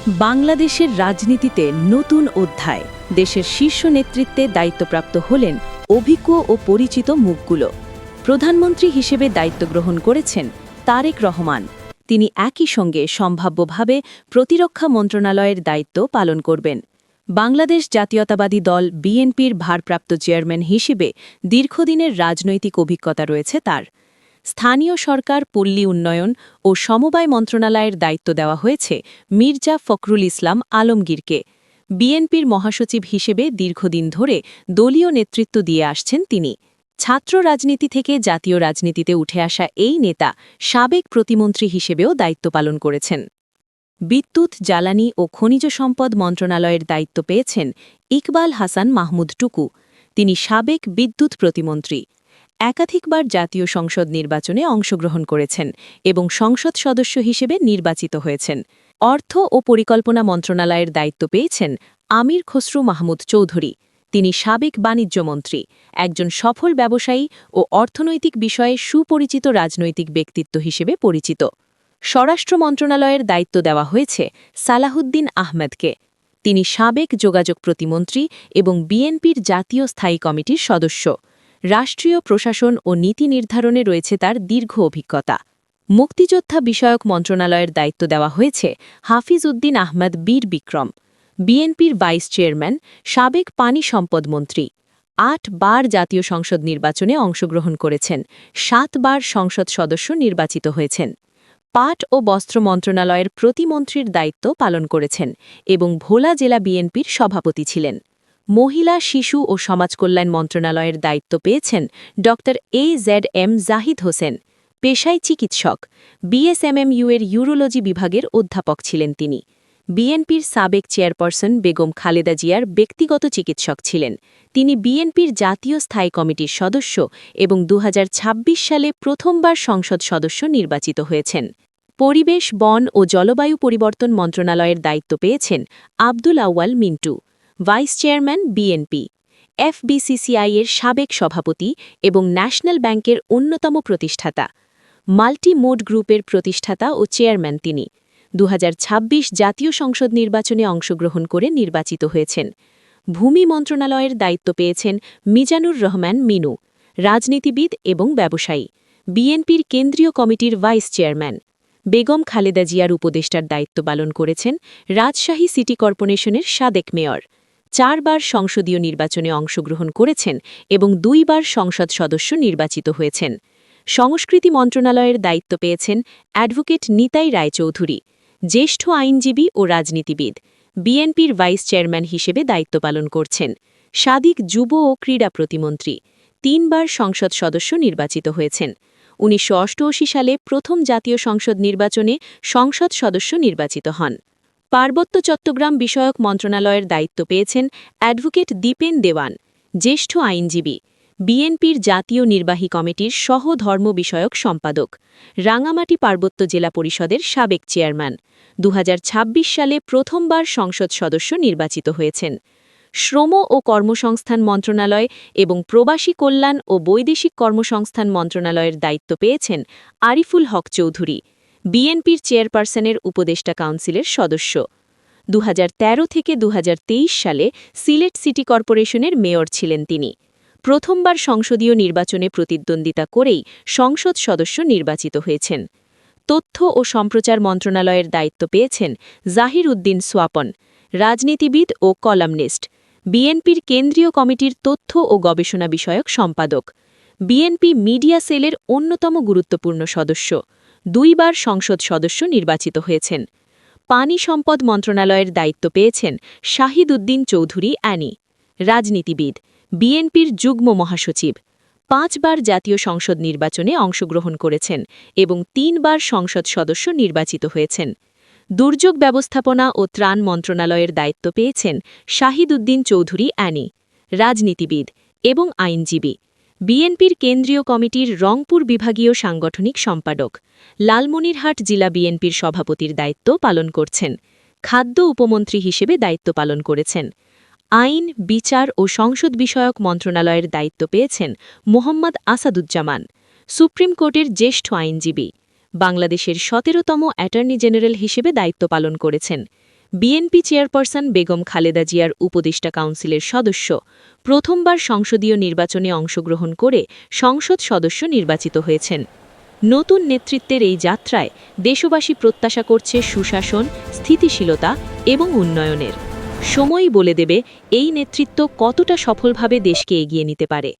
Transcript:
বাংলাদেশের রাজনীতিতে নতুন অধ্যায়। দেশের শীর্ষ নেতৃত্বে দায়িত্বপ্রাপ্ত হলেন অভিজ্ঞ ও পরিচিত মুখগুলো। প্রধানমন্ত্রী হিসেবে দায়িত্ব গ্রহণ করেছেন তারেক রহমান। তিনি একই সঙ্গে সম্ভাব্যভাবে প্রতিরক্ষা মন্ত্রণালয়ের দায়িত্ব পালন করবেন। বাংলাদেশ জাতীয়তাবাদী দল বিএনপির ভারপ্রাপ্ত চেয়ারম্যান হিসেবে দীর্ঘদিনের রাজনৈতিক অভিজ্ঞতা রয়েছে তার। স্থানীয় সরকার, পল্লী উন্নয়ন ও সমবায় মন্ত্রণালয়ের দায়িত্ব দেওয়া হয়েছে মির্জা ফখরুল ইসলাম আলমগীরকে। বিএনপির মহাসচিব হিসেবে দীর্ঘদিন ধরে দলীয় নেতৃত্ব দিয়ে আসছেন তিনি। ছাত্র রাজনীতি থেকে জাতীয় রাজনীতিতে উঠে আসা এই নেতা সাবেক প্রতিমন্ত্রী হিসেবেও দায়িত্ব পালন করেছেন। বিদ্যুৎ, জ্বালানি ও খনিজ সম্পদ মন্ত্রণালয়ের দায়িত্ব পেয়েছেন ইকবাল হাসান মাহমুদ টুকু। তিনি সাবেক বিদ্যুৎ প্রতিমন্ত্রী। একাধিকবার জাতীয় সংসদ নির্বাচনে অংশগ্রহণ করেছেন এবং সংসদ সদস্য হিসেবে নির্বাচিত হয়েছেন। অর্থ ও পরিকল্পনা মন্ত্রণালয়ের দায়িত্ব পেয়েছেন আমির খসরু মাহমুদ চৌধুরী। তিনি সাবেক বাণিজ্য মন্ত্রী, একজন সফল ব্যবসায়ী ও অর্থনৈতিক বিষয়ে সুপরিচিত রাজনৈতিক ব্যক্তিত্ব হিসেবে পরিচিত। স্বরাষ্ট্র মন্ত্রণালয়ের দায়িত্ব দেওয়া হয়েছে সালাহুদ্দিন আহমেদকে। তিনি সাবেক যোগাযোগ প্রতিমন্ত্রী এবং বিএনপির জাতীয় স্থায়ী কমিটির সদস্য। রাষ্ট্রীয় প্রশাসন ও নীতি নির্ধারণে রয়েছে তার দীর্ঘ অভিজ্ঞতা। মুক্তিযোদ্ধা বিষয়ক মন্ত্রণালয়ের দায়িত্ব দেওয়া হয়েছে হাফিজ উদ্দিন আহমেদ বীর বিক্রম। বিএনপির ভাইস চেয়ারম্যান, সাবেক পানি সম্পদ মন্ত্রী। ৮ বার জাতীয় সংসদ নির্বাচনে অংশগ্রহণ করেছেন, ৭ বার সংসদ সদস্য নির্বাচিত হয়েছেন। পাট ও বস্ত্র মন্ত্রণালয়ের প্রতিমন্ত্রীর দায়িত্ব পালন করেছেন এবং ভোলা জেলা বিএনপির সভাপতি ছিলেন। মহিলা, শিশু ও সমাজকল্যাণ মন্ত্রণালয়ের দায়িত্ব পেয়েছেন AZM জাহিদ হোসেন। পেশায় চিকিৎসক, বিএসএমএমইউ এর ইউরোলজি বিভাগের অধ্যাপক ছিলেন তিনি। বিএনপির সাবেক চেয়ারপারসন বেগম খালেদা জিয়ার ব্যক্তিগত চিকিৎসক ছিলেন। তিনি বিএনপির জাতীয় স্থায়ী কমিটির সদস্য এবং ২০২৬ সালে প্রথমবার সংসদ সদস্য নির্বাচিত হয়েছেন। পরিবেশ, বন ও জলবায়ু পরিবর্তন মন্ত্রণালয়ের দায়িত্ব পেয়েছেন Abdul Awal Mintu. Vice chairman, BNP. FBCCI এর সাবেক সভাপতি এবং ন্যাশনাল ব্যাংকের অন্যতম প্রতিষ্ঠাতা। মাল্টি মোড গ্রুপের প্রতিষ্ঠাতা ও চেয়ারম্যান তিনি। ২০২৬ জাতীয় সংসদ নির্বাচনে অংশগ্রহণ করে নির্বাচিত হয়েছেন। ভূমি মন্ত্রণালয়ের দায়িত্ব পেয়েছেন মিজানুর রহমান মিনু। রাজনীতিবিদ এবং ব্যবসায়ী। বিএনপির কেন্দ্রীয় কমিটির ভাইস চেয়ারম্যান। বেগম খালেদা জিয়ার উপদেষ্টার দায়িত্ব পালন করেছেন রাজশাহী সিটি কর্পোরেশনের সাবেক মেয়র। ৪ বার সংসদীয় নির্বাচনে অংশগ্রহণ করেছেন এবং ২ বার সংসদ সদস্য নির্বাচিত হয়েছেন। সংস্কৃতি মন্ত্রণালয়ের দায়িত্ব পেয়েছেন অ্যাডভোকেট নিতাই রায়চৌধুরী। জ্যেষ্ঠ আইনজীবী ও রাজনীতিবিদ। বিএনপির ভাইস চেয়ারম্যান হিসেবে দায়িত্ব পালন করছেন। সাদিক যুব ও ক্রীড়া প্রতিমন্ত্রী। ৩ বার সংসদ সদস্য নির্বাচিত হয়েছেন। ১৯৮৮ সালে প্রথম জাতীয় সংসদ নির্বাচনে সংসদ সদস্য নির্বাচিত হন। পার্বত্য চট্টগ্রাম বিষয়ক মন্ত্রণালয়ের দায়িত্ব পেয়েছেন অ্যাডভোকেট দীপেন দেওয়ান। জ্যেষ্ঠ আইনজীবী। বিএনপির জাতীয় নির্বাহী কমিটির সহ ধর্ম বিষয়ক সম্পাদক। রাঙামাটি পার্বত্য জেলা পরিষদের সাবেক চেয়ারম্যান। ২০২৬ সালে প্রথমবার সংসদ সদস্য নির্বাচিত হয়েছেন। শ্রম ও কর্মসংস্থান মন্ত্রণালয় এবং প্রবাসী কল্যাণ ও বৈদেশিক কর্মসংস্থান মন্ত্রণালয়ের দায়িত্ব পেয়েছেন আরিফুল হক চৌধুরী। বিএনপির চেয়ারপারসনের উপদেষ্টা কাউন্সিলের সদস্য। ২০১৩ থেকে ২০২৩ সালে সিলেট সিটি কর্পোরেশনের মেয়র ছিলেন তিনি। প্রথমবার সংসদীয় নির্বাচনে প্রতিদ্বন্দ্বিতা করেই সংসদ সদস্য নির্বাচিত হয়েছেন। তথ্য ও সম্প্রচার মন্ত্রণালয়ের দায়িত্ব পেয়েছেন জাহির উদ্দিন সোয়াপন। রাজনীতিবিদ ও কলামনিস্ট। বিএনপির কেন্দ্রীয় কমিটির তথ্য ও গবেষণা বিষয়ক সম্পাদক। বিএনপি মিডিয়া সেলের অন্যতম গুরুত্বপূর্ণ সদস্য। ২ বার সংসদ সদস্য নির্বাচিত হয়েছেন। পানি সম্পদ মন্ত্রণালয়ের দায়িত্ব পেয়েছেন শাহিদ উদ্দিন চৌধুরী অ্যানি। রাজনীতিবিদ। বিএনপির যুগ্ম মহাসচিব। ৫ বার জাতীয় সংসদ নির্বাচনে অংশগ্রহণ করেছেন এবং ৩ বার সংসদ সদস্য নির্বাচিত হয়েছেন। দুর্যোগ ব্যবস্থাপনা ও ত্রাণ মন্ত্রণালয়ের দায়িত্ব পেয়েছেন শাহিদ উদ্দিন চৌধুরী অ্যানি। রাজনীতিবিদ এবং আইনজীবী। বিএনপির কেন্দ্রীয় কমিটির রংপুর বিভাগীয় সাংগঠনিক সম্পাদক। লালমনিরহাট জেলা বিএনপির সভাপতির দায়িত্ব পালন করছেন। খাদ্য উপমন্ত্রী হিসেবে দায়িত্ব পালন করেছেন। আইন, বিচার ও সংসদ বিষয়ক মন্ত্রণালয়ের দায়িত্ব পেয়েছেন মোহাম্মদ আসাদুজ্জামান। সুপ্রিম কোর্টের জ্যেষ্ঠ আইনজীবী। বাংলাদেশের ১৭তম অ্যাটর্নি জেনারেল হিসেবে দায়িত্ব পালন করেছেন। বিএনপি চেয়ারপারসন বেগম খালেদা জিয়ার উপদেষ্টা কাউন্সিলের সদস্য প্রথমবার সংসদীয় নির্বাচনে অংশগ্রহণ করে সংসদ সদস্য নির্বাচিত হয়েছেন। নতুন নেতৃত্বের এই যাত্রায় দেশবাসী প্রত্যাশা করছে সুশাসন, স্থিতিশীলতা এবং উন্নয়নের। সময়ই বলে দেবে এই নেতৃত্ব কতটা সফলভাবে দেশকে এগিয়ে নিতে পারে।